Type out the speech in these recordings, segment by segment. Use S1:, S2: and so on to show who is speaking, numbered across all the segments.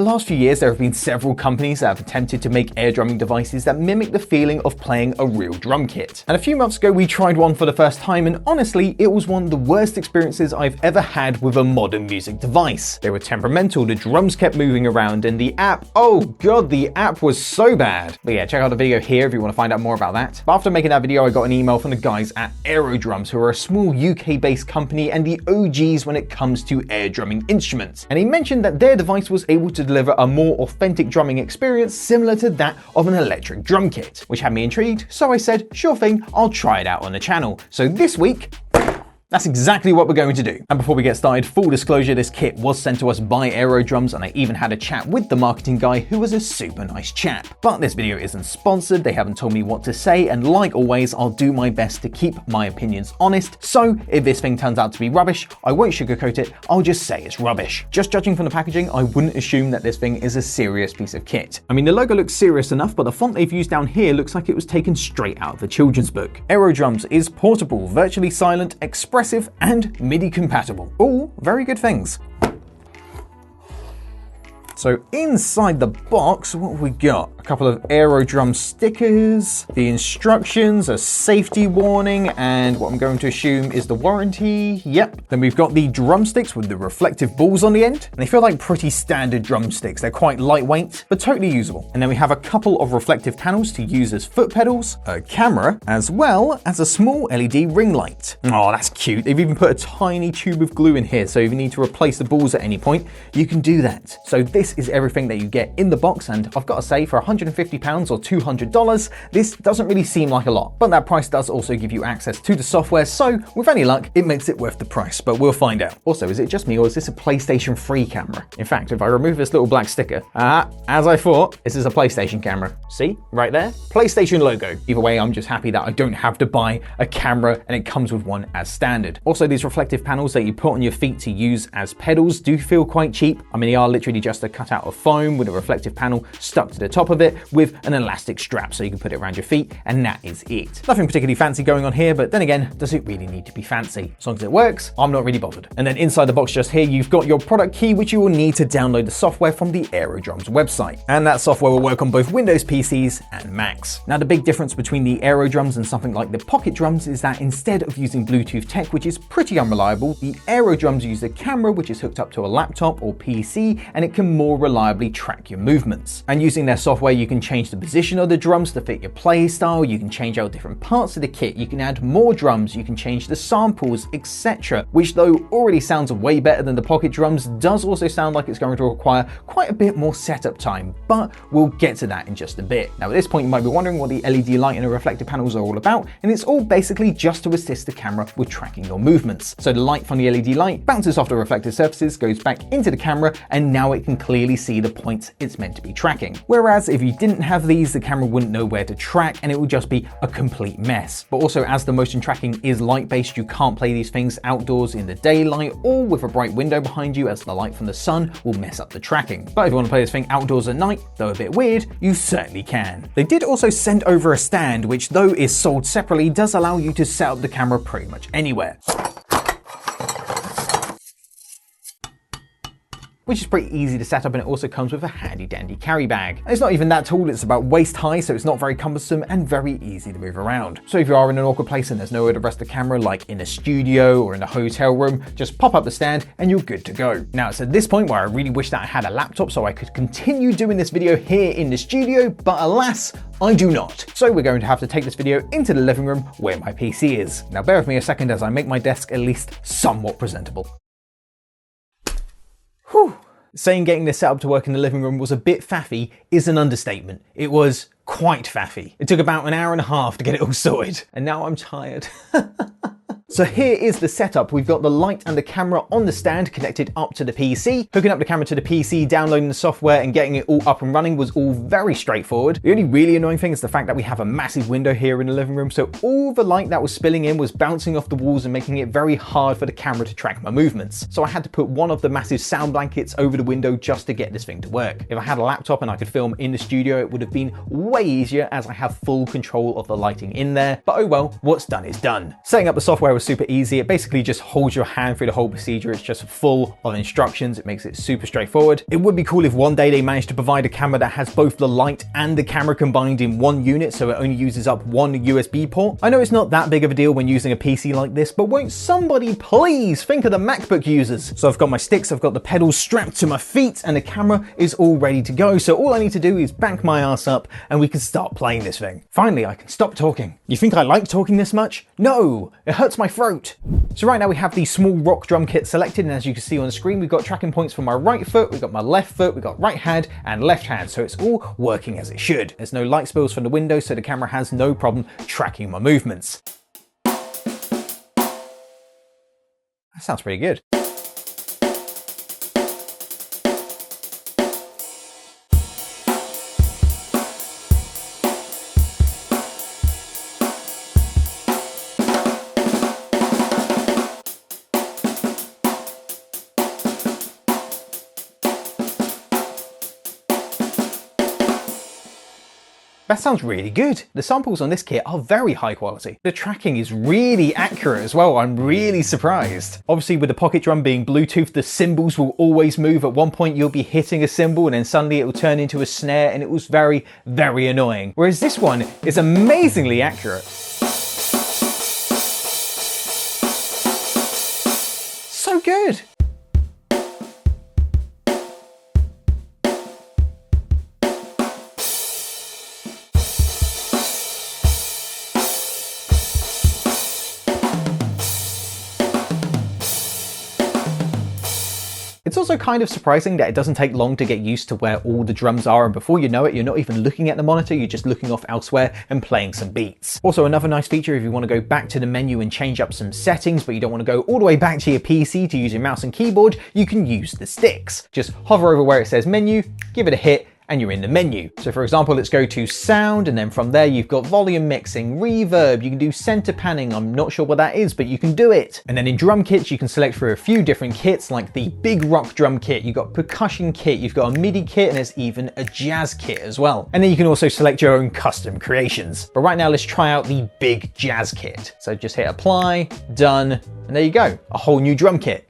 S1: last few years, there have been several companies that have attempted to make air drumming devices that mimic the feeling of playing a real drum kit. And a few months ago, we tried one for the first time, and honestly, it was one of the worst experiences I've ever had with a modern music device. They were temperamental, the drums kept moving around, and the app, oh god, the app was so bad. But yeah, check out the video here if you want to find out more about that. But after making that video, I got an email from the guys at Aerodrums, who are a small UK-based company and the OGs when it comes to air drumming instruments. And he mentioned that their device was able to deliver a more authentic drumming experience similar to that of an electric drum kit, which had me intrigued, so I said, sure thing, I'll try it out on the channel. So this week, that's exactly what we're going to do. And before we get started, full disclosure, this kit was sent to us by Aerodrums, and I even had a chat with the marketing guy, who was a super nice chap. But this video isn't sponsored, they haven't told me what to say, and like always, I'll do my best to keep my opinions honest. So if this thing turns out to be rubbish, I won't sugarcoat it, I'll just say it's rubbish. Just judging from the packaging, I wouldn't assume that this thing is a serious piece of kit. I mean, the logo looks serious enough, but the font they've used down here looks like it was taken straight out of a children's book. Aerodrums is portable, virtually silent, expressive, and MIDI compatible. All very good things. So inside the box, what have we got? A couple of Aerodrum stickers, the instructions, a safety warning, and what I'm going to assume is the warranty. Yep. Then we've got the drumsticks with the reflective balls on the end. And they feel like pretty standard drumsticks. They're quite lightweight, but totally usable. And then we have a couple of reflective panels to use as foot pedals, a camera, as well as a small LED ring light. Oh, that's cute. They've even put a tiny tube of glue in here, so if you need to replace the balls at any point, you can do that. So this is everything that you get in the box, and I've got to say, for £150 or $200, this doesn't really seem like a lot, but that price does also give you access to the software, so with any luck, it makes it worth the price, but we'll find out. Also, is it just me, or is this a PlayStation 3 camera? In fact, if I remove this little black sticker, as I thought, this is a PlayStation camera. See, right there? PlayStation logo. Either way, I'm just happy that I don't have to buy a camera, and it comes with one as standard. Also, these reflective panels that you put on your feet to use as pedals do feel quite cheap. I mean, they are literally just a cutout of foam with a reflective panel stuck to the top of it with an elastic strap so you can put it around your feet, and that is it. Nothing particularly fancy going on here, but then again, does it really need to be fancy? As long as it works, I'm not really bothered. And then inside the box just here, you've got your product key, which you will need to download the software from the Aerodrums website. And that software will work on both Windows PCs and Macs. Now, the big difference between the Aerodrums and something like the Pocketdrums is that instead of using Bluetooth tech, which is pretty unreliable, the Aerodrums use a camera which is hooked up to a laptop or PC, and it can more reliably track your movements. And using their software, you can change the position of the drums to fit your play style, you can change out different parts of the kit, you can add more drums, you can change the samples, etc. Which, though already sounds way better than the Pocketdrums, does also sound like it's going to require quite a bit more setup time, but we'll get to that in just a bit. Now, at this point, you might be wondering what the LED light and the reflective panels are all about, and it's all basically just to assist the camera with tracking your movements. So the light from the LED light bounces off the reflective surfaces, goes back into the camera, and now it can clearly see the points it's meant to be tracking. Whereas if you didn't have these, the camera wouldn't know where to track, and it would just be a complete mess. But also, as the motion tracking is light-based, you can't play these things outdoors in the daylight or with a bright window behind you, as the light from the sun will mess up the tracking. But if you want to play this thing outdoors at night, though a bit weird, you certainly can. They did also send over a stand, which though is sold separately, does allow you to set up the camera pretty much anywhere, which is pretty easy to set up, and it also comes with a handy dandy carry bag. And it's not even that tall, it's about waist high, so it's not very cumbersome and very easy to move around. So if you are in an awkward place and there's nowhere to rest the camera, like in a studio or in a hotel room, just pop up the stand and you're good to go. Now, it's at this point where I really wish that I had a laptop so I could continue doing this video here in the studio, but alas, I do not. So we're going to have to take this video into the living room where my PC is. Now bear with me a second as I make my desk at least somewhat presentable. Whew. Saying getting this set up to work in the living room was a bit faffy is an understatement. It was quite faffy. It took about an hour and a half to get it all sorted, and now I'm tired. So here is the setup. We've got the light and the camera on the stand connected up to the PC. Hooking up the camera to the PC, downloading the software, and getting it all up and running was all very straightforward. The only really annoying thing is the fact that we have a massive window here in the living room, so all the light that was spilling in was bouncing off the walls and making it very hard for the camera to track my movements. So I had to put one of the massive sound blankets over the window just to get this thing to work. If I had a laptop and I could film in the studio, it would have been way easier as I have full control of the lighting in there, but oh well, what's done is done. Setting up the software was super easy. It basically just holds your hand through the whole procedure. It's just full of instructions. It makes it super straightforward. It would be cool if one day they managed to provide a camera that has both the light and the camera combined in one unit, so it only uses up one USB port. I know it's not that big of a deal when using a PC like this, but won't somebody please think of the MacBook users? So I've got my sticks, I've got the pedals strapped to my feet, and the camera is all ready to go. So all I need to do is back my ass up and we can start playing this thing. Finally, I can stop talking. You think I like talking this much? No, it hurts my throat. So right now we have the small rock drum kit selected, and as you can see on the screen, we've got tracking points for my right foot, we've got my left foot, we've got right hand and left hand. So it's all working as it should. There's no light spills from the window, so the camera has no problem tracking my movements. That sounds pretty good. That sounds really good. The samples on this kit are very high quality. The tracking is really accurate as well. I'm really surprised. Obviously with the Pocketdrum being Bluetooth, the cymbals will always move. At one point you'll be hitting a cymbal and then suddenly it will turn into a snare, and it was very, very annoying. Whereas this one is amazingly accurate. So good. It's also kind of surprising that it doesn't take long to get used to where all the drums are, and before you know it, you're not even looking at the monitor, you're just looking off elsewhere and playing some beats. Also, another nice feature, if you want to go back to the menu and change up some settings, but you don't want to go all the way back to your PC to use your mouse and keyboard, you can use the sticks. Just hover over where it says menu, give it a hit, and you're in the menu. So for example, let's go to sound, and then from there you've got volume mixing, reverb, you can do center panning, I'm not sure what that is, but you can do it. And then in drum kits, you can select through a few different kits, like the big rock drum kit, you've got percussion kit, you've got a MIDI kit, and there's even a jazz kit as well. And then you can also select your own custom creations. But right now, let's try out the big jazz kit. So just hit apply, done, and there you go, a whole new drum kit.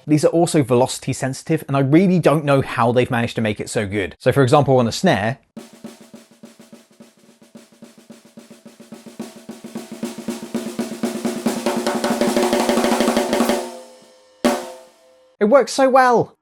S1: These are also velocity sensitive, and I really don't know how they've managed to make it so good. So for example, on a snare, it works so well.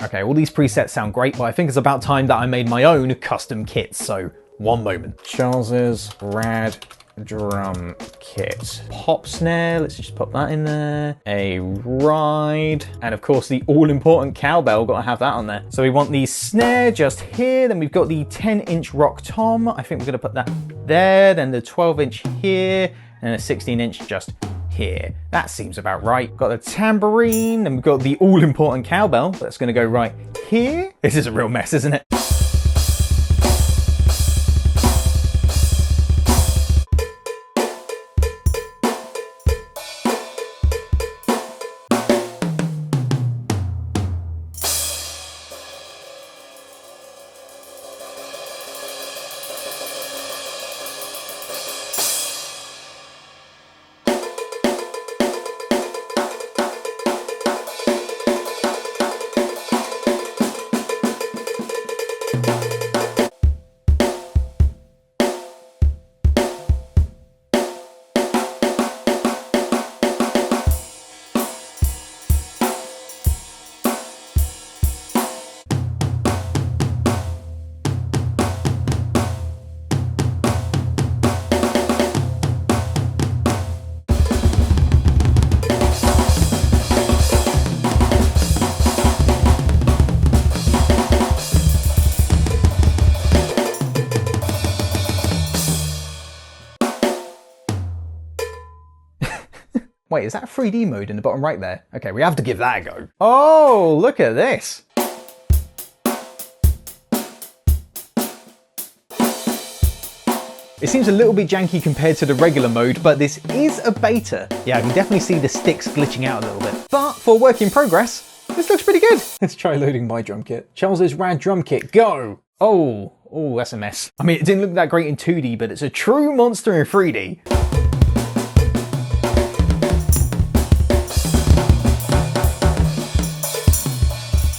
S1: Okay, all these presets sound great, but I think it's about time that I made my own custom kits, so one moment. Charles's Rad Drum Kit. Pop snare, let's just pop that in there. A ride, and of course the all-important cowbell, gotta have that on there. So we want the snare just here, then we've got the 10-inch rock tom. I think we're gonna put that there, then the 12-inch here, and a 16-inch just here. That seems about right. Got the tambourine, and we've got the all-important cowbell. That's gonna go right here. This is a real mess, isn't it? Wait, is that a 3D mode in the bottom right there? Okay, we have to give that a go. Oh, look at this. It seems a little bit janky compared to the regular mode, but this is a beta. Yeah, I can definitely see the sticks glitching out a little bit. But for work in progress, this looks pretty good. Let's try loading my drum kit. Charles's rad drum kit, go! Oh, that's a mess. I mean, it didn't look that great in 2D, but it's a true monster in 3D.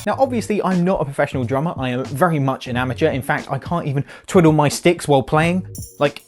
S1: Now, obviously, I'm not a professional drummer. I am very much an amateur. In fact, I can't even twiddle my sticks while playing. Like,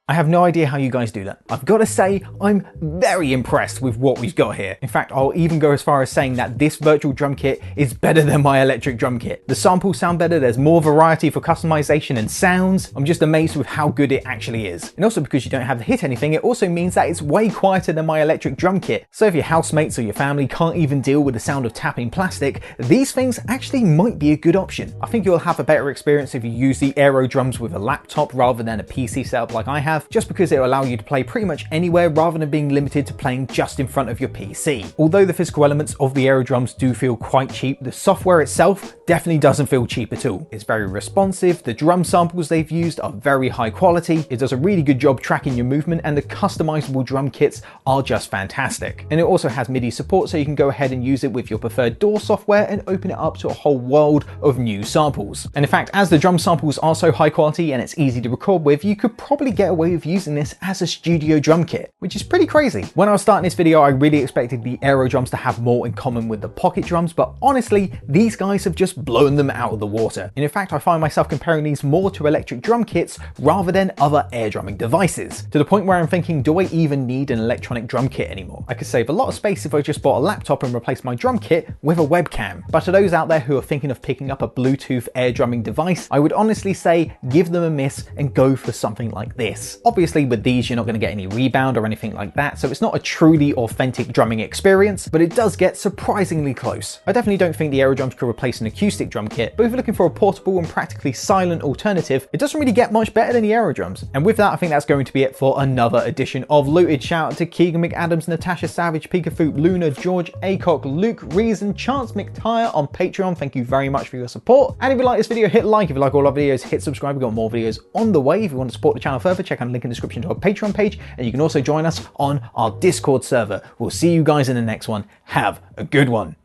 S1: I have no idea how you guys do that. I've got to say, I'm very impressed with what we've got here. In fact, I'll even go as far as saying that this virtual drum kit is better than my electric drum kit. The samples sound better, there's more variety for customization and sounds. I'm just amazed with how good it actually is. And also because you don't have to hit anything, it also means that it's way quieter than my electric drum kit. So if your housemates or your family can't even deal with the sound of tapping plastic, these things actually might be a good option. I think you'll have a better experience if you use the Aerodrums with a laptop rather than a PC setup like I have, just because it will allow you to play pretty much anywhere rather than being limited to playing just in front of your PC. Although the physical elements of the Aerodrums do feel quite cheap, the software itself definitely doesn't feel cheap at all. It's very responsive, the drum samples they've used are very high quality, it does a really good job tracking your movement, and the customizable drum kits are just fantastic. And it also has MIDI support, so you can go ahead and use it with your preferred DAW software and open it up to a whole world of new samples. And in fact, as the drum samples are so high quality and it's easy to record with, you could probably get away with using this as a studio drum kit, which is pretty crazy. When I was starting this video, I really expected the Aerodrums to have more in common with the Pocketdrums, but honestly, these guys have just blown them out of the water. And in fact, I find myself comparing these more to electric drum kits rather than other air drumming devices, to the point where I'm thinking, do I even need an electronic drum kit anymore? I could save a lot of space if I just bought a laptop and replaced my drum kit with a webcam. But to those out there who are thinking of picking up a Bluetooth air drumming device, I would honestly say give them a miss and go for something like this. Obviously, with these, you're not going to get any rebound or anything like that, so it's not a truly authentic drumming experience, but it does get surprisingly close. I definitely don't think the Aerodrums could replace an acoustic drum kit, but if you're looking for a portable and practically silent alternative, it doesn't really get much better than the Aerodrums. And with that, I think that's going to be it for another edition of Looted. Shout out to Keegan McAdams, Natasha Savage, Pikafoot, Luna, George Acock, Luke Reason, Chance McTire on Patreon. Thank you very much for your support. And if you like this video, hit like. If you like all our videos, hit subscribe. We've got more videos on the way. If you want to support the channel further, check out the link in the description to our Patreon page, and you can also join us on our Discord server. We'll see you guys in the next one. Have a good one.